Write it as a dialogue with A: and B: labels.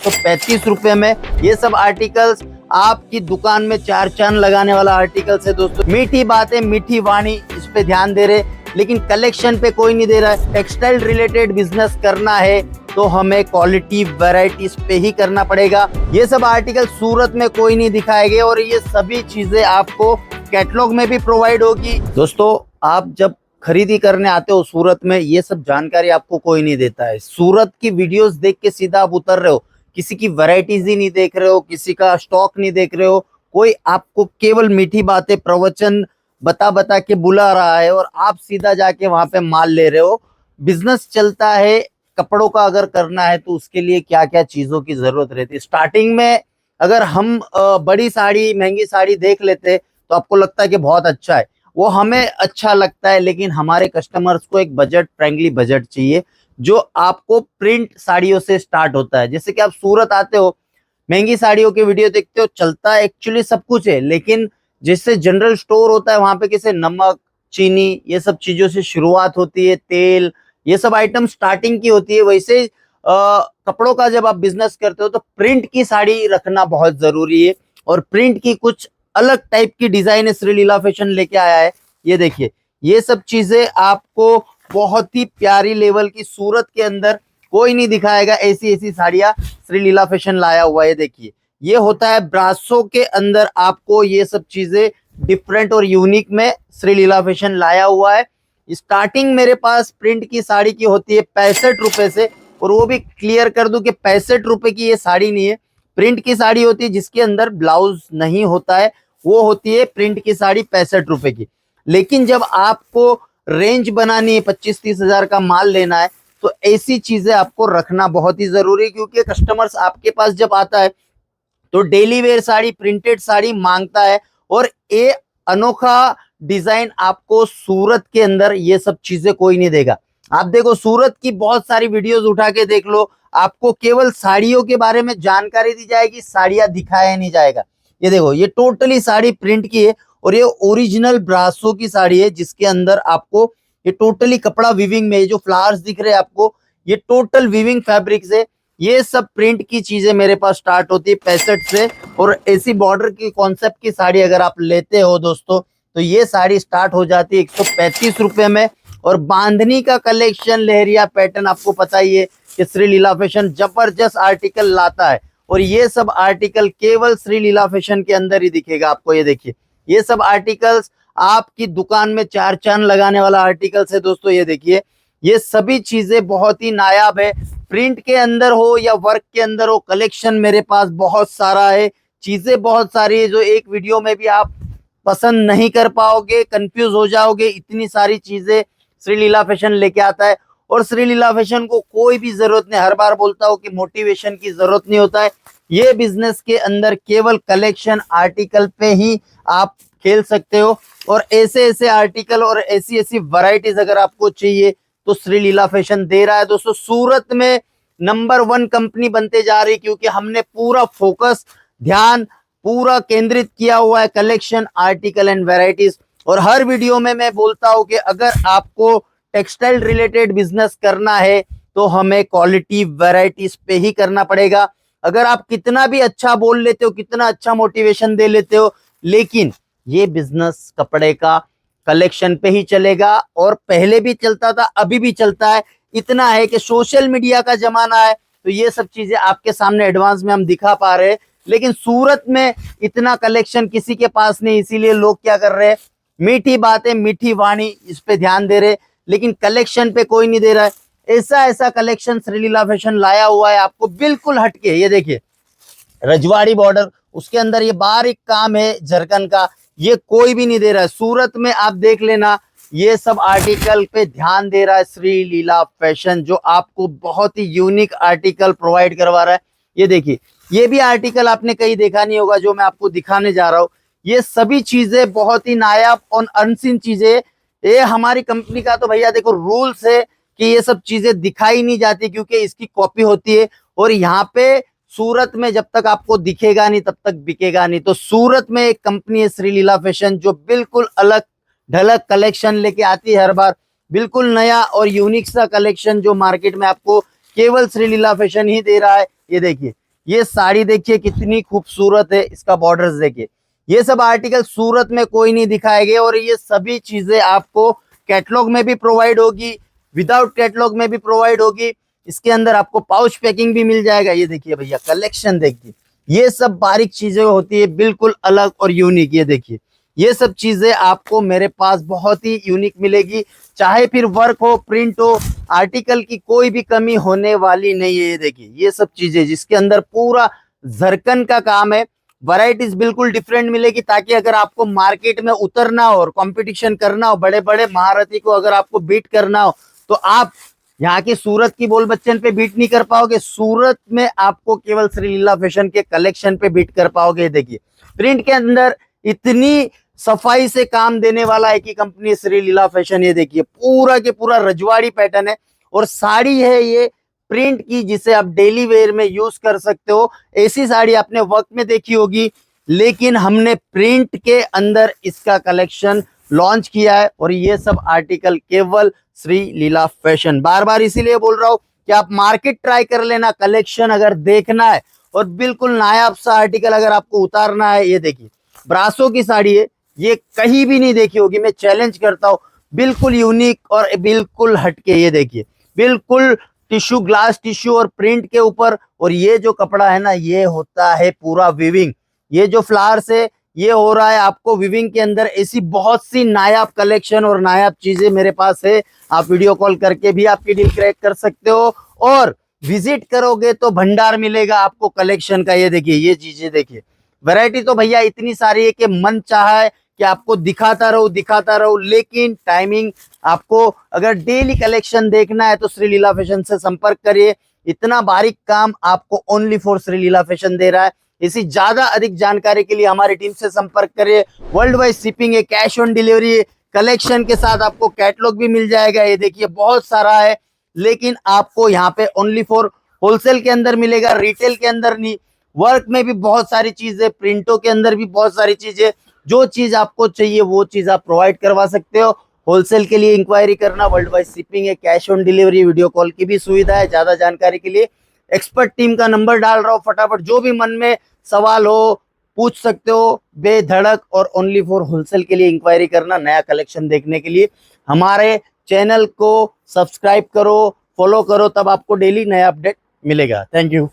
A: 135 में। ये सब आर्टिकल्स आपकी दुकान में चार चांद लगाने वाला आर्टिकल्स है दोस्तों। मीठी बातें मीठी वाणी, इस पे ध्यान दे रहे, लेकिन कलेक्शन पे कोई नहीं दे रहा है। टेक्सटाइल रिलेटेड बिजनेस करना है तो हमें क्वालिटी वैरायटीज पे ही करना पड़ेगा। ये सब आर्टिकल सूरत में कोई नहीं दिखाएंगे और ये सभी चीजें आपको कैटलॉग में भी प्रोवाइड होगी। दोस्तों, आप जब खरीदी करने आते हो सूरत में, ये सब जानकारी आपको कोई नहीं देता है। सूरत की वीडियोस देख के सीधा आप उतर रहे हो, किसी की वैरायटीज ही नहीं देख रहे हो, किसी का स्टॉक नहीं देख रहे हो। कोई आपको केवल मीठी बातें प्रवचन बता बता के बुला रहा है और आप सीधा जाके वहां पे माल ले रहे हो। बिजनेस चलता है, कपड़ों का अगर करना है तो उसके लिए क्या क्या चीजों की जरूरत रहती है। स्टार्टिंग में अगर हम बड़ी साड़ी महंगी साड़ी देख लेते तो आपको लगता है कि बहुत अच्छा है, वो हमें अच्छा लगता है, लेकिन हमारे कस्टमर्स को एक बजट फ्रेंडली बजट चाहिए जो आपको प्रिंट साड़ियों से स्टार्ट होता है। जैसे कि आप सूरत आते हो, महंगी साड़ियों के वीडियो देखते हो, चलता है एक्चुअली सब कुछ है, लेकिन जैसे जनरल स्टोर होता है वहां पे किसी नमक चीनी ये सब चीजों से शुरुआत होती है, तेल ये सब आइटम स्टार्टिंग की होती है। वैसे कपड़ों का जब आप बिजनेस करते हो तो प्रिंट की साड़ी रखना बहुत जरूरी है, और प्रिंट की कुछ अलग टाइप की डिजाइन श्री लीला फैशन लेके आया है। ये देखिए, ये सब चीजें आपको बहुत ही प्यारी लेवल की सूरत के अंदर कोई नहीं दिखाएगा। ऐसी ऐसी साड़ियां श्री लीला फैशन लाया हुआ है। देखिए, ये होता है ब्रासो के अंदर, आपको ये सब चीजें डिफरेंट और यूनिक में श्री लीला फैशन लाया हुआ है। स्टार्टिंग मेरे पास प्रिंट की साड़ी की होती है 65 रुपए से, और वो भी क्लियर कर दूं कि 65 रुपए की ये साड़ी नहीं है। प्रिंट की साड़ी होती है जिसके अंदर ब्लाउज नहीं होता है, वो होती है प्रिंट की साड़ी 65 रुपए की। लेकिन जब आपको रेंज बनानी है, 25-30 हजार का माल लेना है, तो ऐसी चीजें आपको रखना बहुत ही जरूरी है, क्योंकि कस्टमर्स आपके पास जब आता है तो daily wear sari, printed sari मांगता है, और ये अनोखा डिजाइन आपको सूरत के अंदर ये सब चीजें कोई नहीं देगा। आप देखो, सूरत की बहुत सारी वीडियोस उठा के देख लो, आपको केवल साड़ियों के बारे में जानकारी दी जाएगी, साड़ियां दिखाया नहीं जाएगा। ये देखो, ये टोटली साड़ी प्रिंट की है, और ये ओरिजिनल ब्रासो की साड़ी है, जिसके अंदर आपको ये टोटली कपड़ा विविंग में, जो फ्लावर्स दिख रहे हैं आपको, ये टोटल विविंग फैब्रिक से। ये सब प्रिंट की चीजें मेरे पास स्टार्ट होती है 65 से, और ऐसी बॉर्डर की कॉन्सेप्ट की साड़ी अगर आप लेते हो दोस्तों, तो ये साड़ी स्टार्ट हो जाती है 135 रुपए में। और बांधनी का कलेक्शन, लहरिया पैटर्न, आपको पता ही है कि श्री लीला फैशन जबरदस्त आर्टिकल लाता है, और ये सब आर्टिकल केवल श्री लीला फैशन के अंदर ही दिखेगा आपको। ये देखिए, ये सब आर्टिकल्स आपकी दुकान में चार चांद लगाने वाला आर्टिकल्स है दोस्तों। ये देखिए, ये सभी चीजें बहुत ही नायाब है, प्रिंट के अंदर हो या वर्क के अंदर हो, कलेक्शन मेरे पास बहुत सारा है, चीजें बहुत सारी है, जो एक वीडियो में भी आप पसंद नहीं कर पाओगे, कंफ्यूज हो जाओगे। इतनी सारी चीजें श्री लीला फैशन लेके आता है, और श्री लीला फैशन को कोई भी जरूरत नहीं, हर बार बोलता हूँ कि मोटिवेशन की जरूरत नहीं होता है। ये बिजनेस के अंदर केवल कलेक्शन आर्टिकल पे ही आप खेल सकते हो, और ऐसे ऐसे आर्टिकल और ऐसी ऐसी वैरायटीज अगर आपको चाहिए तो श्री लीला फैशन दे रहा है दोस्तों। सूरत में नंबर 1 कंपनी बनते जा रही, क्योंकि हमने पूरा फोकस, ध्यान पूरा केंद्रित किया हुआ है कलेक्शन, आर्टिकल एंड वैरायटीज। और हर वीडियो में मैं बोलता हूं कि अगर आपको टेक्सटाइल रिलेटेड बिजनेस करना है तो हमें क्वालिटी वैरायटीज पे ही करना पड़ेगा। अगर आप कितना भी अच्छा बोल लेते हो, कितना अच्छा मोटिवेशन दे लेते हो, लेकिन ये बिजनेस कपड़े का कलेक्शन पे ही चलेगा, और पहले भी चलता था, अभी भी चलता है। इतना है कि सोशल मीडिया का जमाना है, तो ये सब चीजें आपके सामने एडवांस में हम दिखा पा रहे हैं, लेकिन सूरत में इतना कलेक्शन किसी के पास नहीं। इसीलिए लोग क्या कर रहे हैं, मीठी बातें मीठी वाणी, इस पे ध्यान दे रहे, लेकिन कलेक्शन पे कोई नहीं दे रहा है। ऐसा ऐसा कलेक्शन श्री लीला फैशन लाया हुआ है आपको बिल्कुल हटके। ये देखिए, रजवाड़ी बॉर्डर, उसके अंदर ये बारीक काम है झरकन का, ये कोई भी नहीं दे रहा है। सूरत में आप देख लेना, ये सब आर्टिकल पे ध्यान दे रहा है श्री लीला फैशन, जो आपको बहुत ही यूनिक आर्टिकल प्रोवाइड करवा रहा है। ये देखिए, ये भी आर्टिकल आपने कहीं देखा नहीं होगा जो मैं आपको दिखाने जा रहा हूँ। ये सभी चीजें बहुत ही नायाब और अनसीन चीजें। ये हमारी कंपनी का तो भैया देखो रूल्स है कि ये सब चीजें दिखाई नहीं जाती, क्योंकि इसकी कॉपी होती है, और यहाँ पे सूरत में जब तक आपको दिखेगा नहीं तब तक बिकेगा नहीं। तो सूरत में एक कंपनी है श्री लीला फैशन, जो बिल्कुल अलग ढलक कलेक्शन लेके आती है हर बार, बिल्कुल नया और यूनिक सा कलेक्शन, जो मार्केट में आपको केवल श्री लीला फैशन ही दे रहा है। ये देखिए, ये साड़ी देखिए कितनी खूबसूरत है, इसका बॉर्डर्स देखिए। ये सब आर्टिकल सूरत में कोई नहीं दिखाएंगे और ये सभी चीजें आपको कैटलॉग में भी प्रोवाइड होगी, विदाउट कैटलॉग में भी प्रोवाइड होगी। इसके अंदर आपको पाउच पैकिंग भी मिल जाएगा। ये देखिए भैया कलेक्शन देखिए, ये सब बारीक चीजें होती है, बिल्कुल अलग और यूनिक। ये देखिए ये सब चीजें आपको मेरे पास बहुत ही यूनिक मिलेगी, चाहे फिर वर्क हो, प्रिंट हो, आर्टिकल की कोई भी कमी होने वाली नहीं है। ये देखिए ये सब चीजें जिसके अंदर पूरा जरकन का काम है, वैरायटीज बिल्कुल डिफरेंट मिलेगी, ताकि अगर आपको मार्केट में उतरना हो और कंपटीशन करना हो, बड़े बड़े महारथी को अगर आपको बीट करना हो, तो आप यहाँ की सूरत की बोल बच्चन पे बीट नहीं कर पाओगे। सूरत में आपको केवल श्री लीला फैशन के कलेक्शन पे बीट कर पाओगे। देखिए प्रिंट के अंदर इतनी सफाई से काम देने वाला है कि कंपनी श्री लीला फैशन। ये देखिए पूरा के पूरा रजवाड़ी पैटर्न है और साड़ी है ये प्रिंट की, जिसे आप डेली वेयर में यूज कर सकते हो। ऐसी साड़ी आपने वर्क में देखी होगी, लेकिन हमने प्रिंट के अंदर इसका कलेक्शन लॉन्च किया है और ये सब आर्टिकल केवल श्री लीला फैशन। बार बार इसीलिए बोल रहा हूं कि आप मार्केट ट्राई कर लेना, कलेक्शन अगर देखना है और बिल्कुल नायाब सा आर्टिकल अगर आपको उतारना है। ये देखिए ब्रासो की साड़ी है, ये कहीं भी नहीं देखी होगी, मैं चैलेंज करता हूं, बिल्कुल यूनिक और बिल्कुल हटके। ये देखिए बिल्कुल टिश्यू, ग्लास टिश्यू और प्रिंट के ऊपर। और ये जो कपड़ा है ना, ये होता है पूरा विविंग। ये जो फ्लावर्स है ये हो रहा है आपको विविंग के अंदर। ऐसी बहुत सी नायाब कलेक्शन और नायाब चीजें मेरे पास है, आप वीडियो कॉल करके भी आपकी डील क्रैक कर सकते हो और विजिट करोगे तो भंडार मिलेगा आपको कलेक्शन का। ये देखिए ये चीजें देखिए, वैरायटी तो भैया इतनी सारी है कि मन चाहा है कि आपको दिखाता रहूं, लेकिन टाइमिंग, आपको अगर डेली कलेक्शन देखना है तो श्री लीला फैशन से संपर्क करिए। इतना बारीक काम आपको only for Shri Leela fashion दे रहा है। इसी ज्यादा अधिक जानकारी के लिए हमारी टीम से संपर्क करिए। वर्ल्ड वाइड शिपिंग है, कैश ऑन डिलीवरी है, कलेक्शन के साथ आपको कैटलॉग भी मिल जाएगा। ये देखिए बहुत सारा है, लेकिन आपको यहाँ पे ओनली फॉर होलसेल के अंदर मिलेगा, रिटेल के अंदर नहीं। वर्क में भी बहुत सारी चीजें, प्रिंटों के अंदर भी बहुत सारी चीजें, जो चीज आपको चाहिए वो चीज आप प्रोवाइड करवा सकते हो। होलसेल के लिए इंक्वायरी करना, वर्ल्ड वाइड शिपिंग है, cash on delivery, video call की भी सुविधा है। ज्यादा जानकारी के लिए एक्सपर्ट टीम का नंबर डाल रहा हूं, फटाफट जो भी मन में सवाल हो पूछ सकते हो बेधड़क। और ओनली फॉर होलसेल के लिए इंक्वायरी करना, नया कलेक्शन देखने के लिए हमारे चैनल को सब्सक्राइब करो, फॉलो करो, तब आपको डेली नया अपडेट मिलेगा। Thank you.